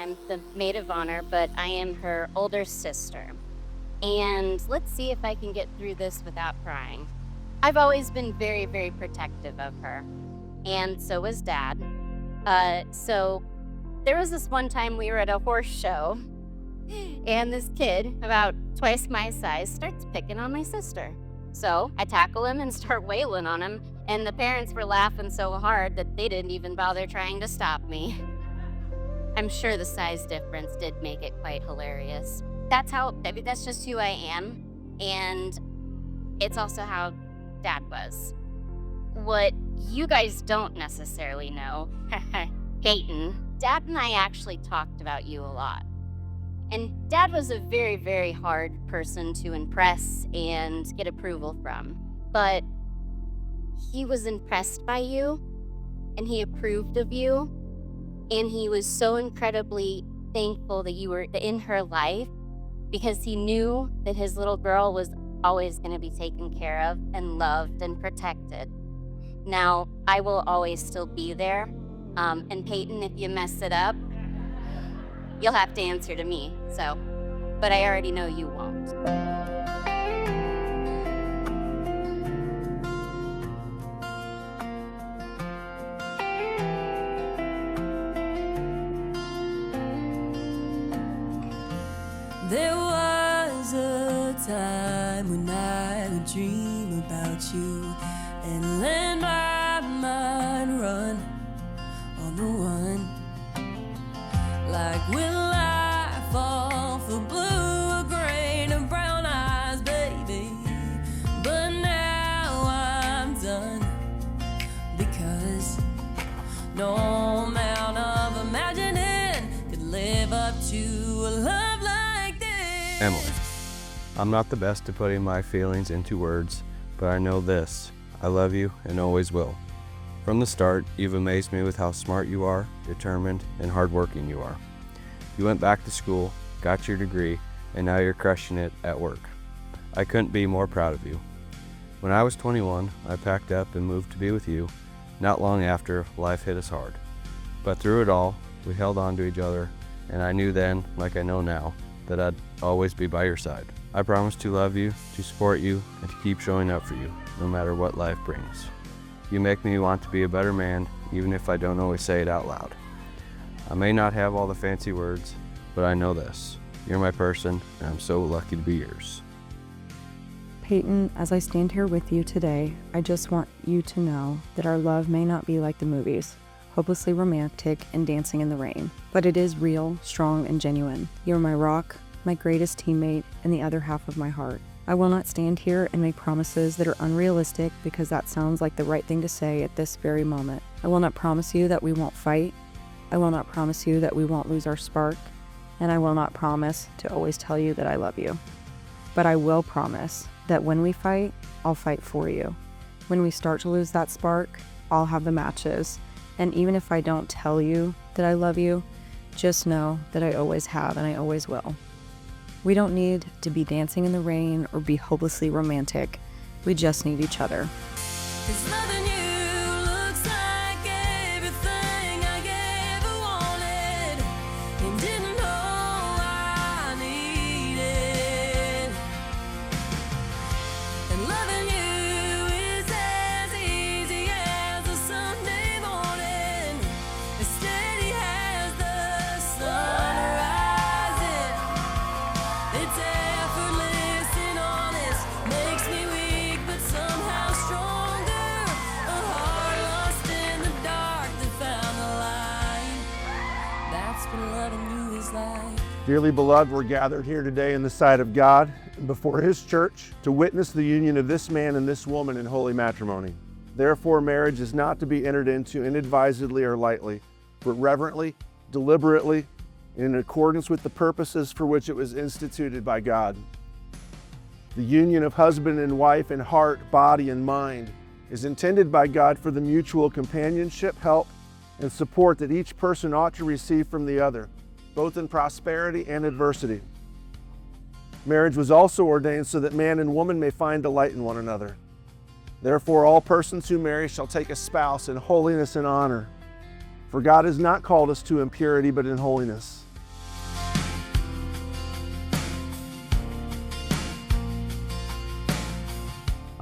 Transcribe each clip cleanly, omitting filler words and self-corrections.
I'm the maid of honor, but I am her older sister. And let's see if I can get through this without crying. I've always been very, very protective of her, and so was Dad. So there was this one time we were at a horse show, and this kid, about twice my size, starts picking on my sister. So I tackle him and start wailing on him, and the parents were laughing so hard that they didn't even bother trying to stop me. I'm sure the size difference did make it quite hilarious. That's just who I am, and it's also how Dad was. What you guys don't necessarily know, Payton, Dad and I actually talked about you a lot. And Dad was a very, very hard person to impress and get approval from. But he was impressed by you, and he approved of you, and he was so incredibly thankful that you were in her life because he knew that his little girl was always going to be taken care of and loved and protected. Now, I will always still be there. And Payton, if you mess it up, you'll have to answer to me, but I already know you won't. There was a time when I would dream about you and let my mind run on the one. Like, will I fall for blue or gray or brown eyes, baby? But now I'm done, because no amount of imagining could live up to a love like this. Emily, I'm not the best at putting my feelings into words, but I know this: I love you and always will. From the start, you've amazed me with how smart you are, determined, and hardworking you are. You went back to school, got your degree, and now you're crushing it at work. I couldn't be more proud of you. When I was 21, I packed up and moved to be with you. Not long after, life hit us hard. But through it all, we held on to each other, and I knew then, like I know now, that I'd always be by your side. I promise to love you, to support you, and to keep showing up for you, no matter what life brings. You make me want to be a better man, even if I don't always say it out loud. I may not have all the fancy words, but I know this: you're my person, and I'm so lucky to be yours. Payton, as I stand here with you today, I just want you to know that our love may not be like the movies, hopelessly romantic and dancing in the rain, but it is real, strong, and genuine. You're my rock, my greatest teammate, and the other half of my heart. I will not stand here and make promises that are unrealistic because that sounds like the right thing to say at this very moment. I will not promise you that we won't fight. I will not promise you that we won't lose our spark. And I will not promise to always tell you that I love you. But I will promise that when we fight, I'll fight for you. When we start to lose that spark, I'll have the matches. And even if I don't tell you that I love you, just know that I always have and I always will. We don't need to be dancing in the rain or be hopelessly romantic. We just need each other. 'Cause loving you looks like everything I ever wanted and didn't know I needed. And loving you is as easy as a Sunday morning, as steady as the sun rising. It's effortless and honest, makes me weak but somehow stronger. A heart lost in the dark that found the light. That's what loving you is like. Dearly beloved, we're gathered here today in the sight of God and before His church to witness the union of this man and this woman in holy matrimony. Therefore, marriage is not to be entered into inadvisedly or lightly, but reverently, deliberately, in accordance with the purposes for which it was instituted by God. The union of husband and wife in heart, body, and mind is intended by God for the mutual companionship, help, and support that each person ought to receive from the other, both in prosperity and adversity. Marriage was also ordained so that man and woman may find delight in one another. Therefore, all persons who marry shall take a spouse in holiness and honor. For God has not called us to impurity, but in holiness.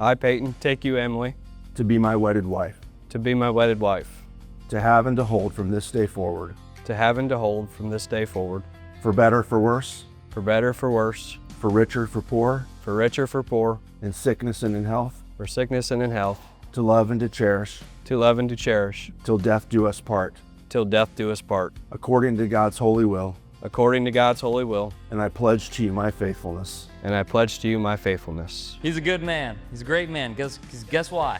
I, Payton, take you, Emily, to be my wedded wife, to be my wedded wife, to have and to hold from this day forward, to have and to hold from this day forward, for better, for worse, for better, for worse, for richer, for poor, for richer, for poor, in sickness and in health, for sickness and in health, to love and to cherish, to love and to cherish, till death do us part, till death do us part, according to God's holy will. according to God's holy will, And I pledge to you my faithfulness. and I pledge to you my faithfulness. He's a good man. He's a great man. Guess why?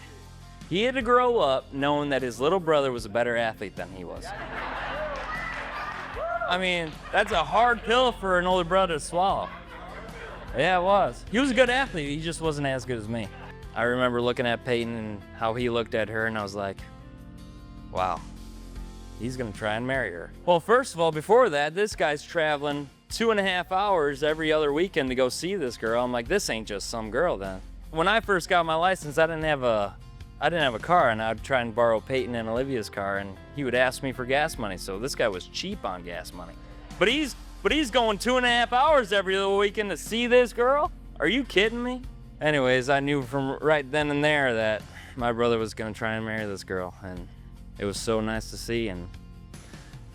He had to grow up knowing that his little brother was a better athlete than he was. I mean, that's a hard pill for an older brother to swallow. Yeah, it was. He was a good athlete. He just wasn't as good as me. I remember looking at Payton and how he looked at her, and I was like, wow, he's gonna try and marry her. Well, first of all, before that, this guy's traveling 2.5 hours every other weekend to go see this girl. I'm like, this ain't just some girl then. When I first got my license, I didn't have a car, and I'd try and borrow Payton and Olivia's car, and he would ask me for gas money. So this guy was cheap on gas money. But he's going 2.5 hours every other weekend to see this girl? Are you kidding me? Anyways, I knew from right then and there that my brother was gonna try and marry this girl, and it was so nice to see, and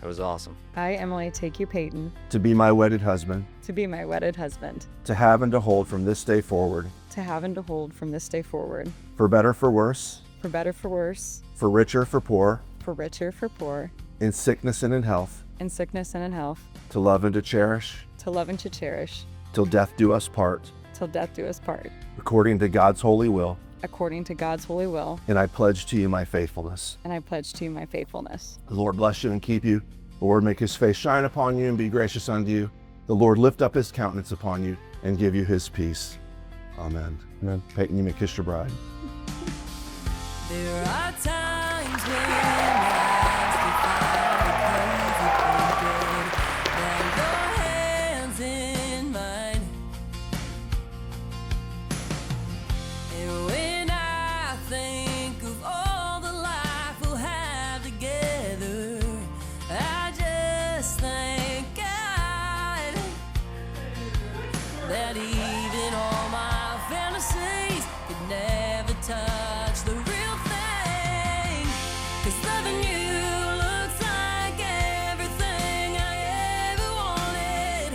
it was awesome. I, Emily, take you, Payton, To be my wedded husband, to be my wedded husband, to have and to hold from this day forward, to have and to hold from this day forward, for better, for worse, for better, for worse, for richer, for poor, for richer, for poor, in sickness and in health, in sickness and in health, to love and to cherish, to love and to cherish, till death do us part, till death do us part, according to God's holy will. according to God's holy will, And I pledge to you my faithfulness. and I pledge to you my faithfulness. The Lord bless you and keep you. The Lord make his face shine upon you and be gracious unto you. The Lord lift up his countenance upon you and give you his peace. Amen. Amen. Payton, you may kiss your bride. There are times when I stand your hands in mine, and when I think of all the life we'll have together, I just thank God that even all my fantasies could never touch the real thing. 'Cause loving you looks like everything I ever wanted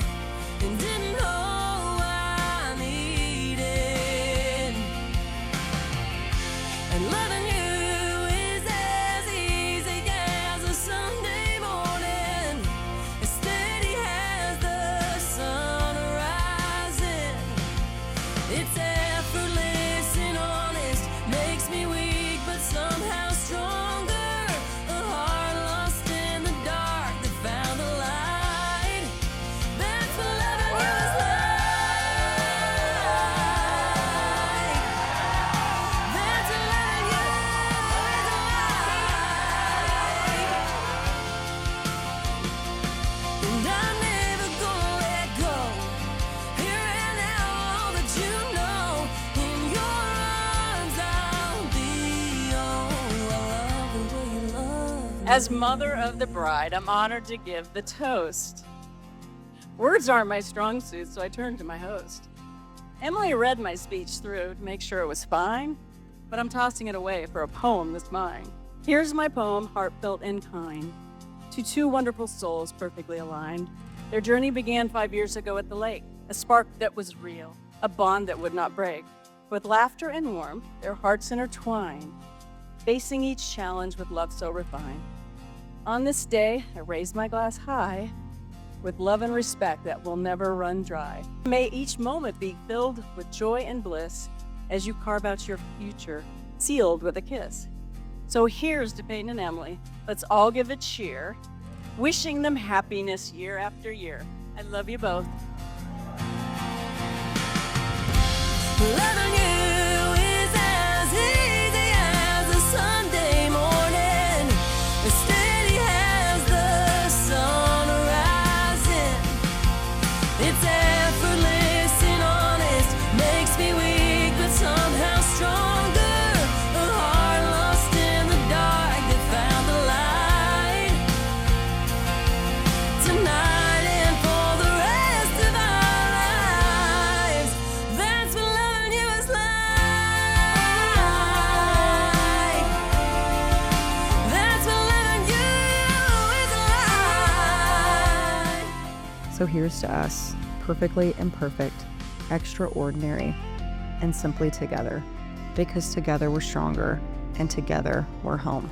and didn't know I needed. And loving you is as easy as a Sunday morning, as steady as the sun rising. It's effortless and honest, makes me weak but somehow stronger. A heart lost in the dark that found the light. That's what loving you is like. That's what loving you is like. And I'm never gonna let go. Here and now, all that you know. In your arms I'll be. Oh, I love the way you love me. As mother of the bride, I'm honored to give the toast. Words aren't my strong suit, so I turned to my host. Emily read my speech through to make sure it was fine, but I'm tossing it away for a poem that's mine. Here's my poem, heartfelt and kind, to two wonderful souls perfectly aligned. Their journey began 5 years ago at the lake, a spark that was real, a bond that would not break. With laughter and warmth, their hearts intertwined, facing each challenge with love so refined. On this day, I raise my glass high with love and respect that will never run dry. May each moment be filled with joy and bliss as you carve out your future, sealed with a kiss. So here's to Payton and Emily. Let's all give a cheer, wishing them happiness year after year. I love you both. Loving you is as easy as a Sunday morning, as steady as the sun rising. It's effortless and honest, makes me weak but somehow stronger. A heart lost in the dark that found the light. Tonight and for the rest of our lives, that's what loving you is like. So here's to us, perfectly imperfect, extraordinary, and simply together. Because together we're stronger, and together we're home.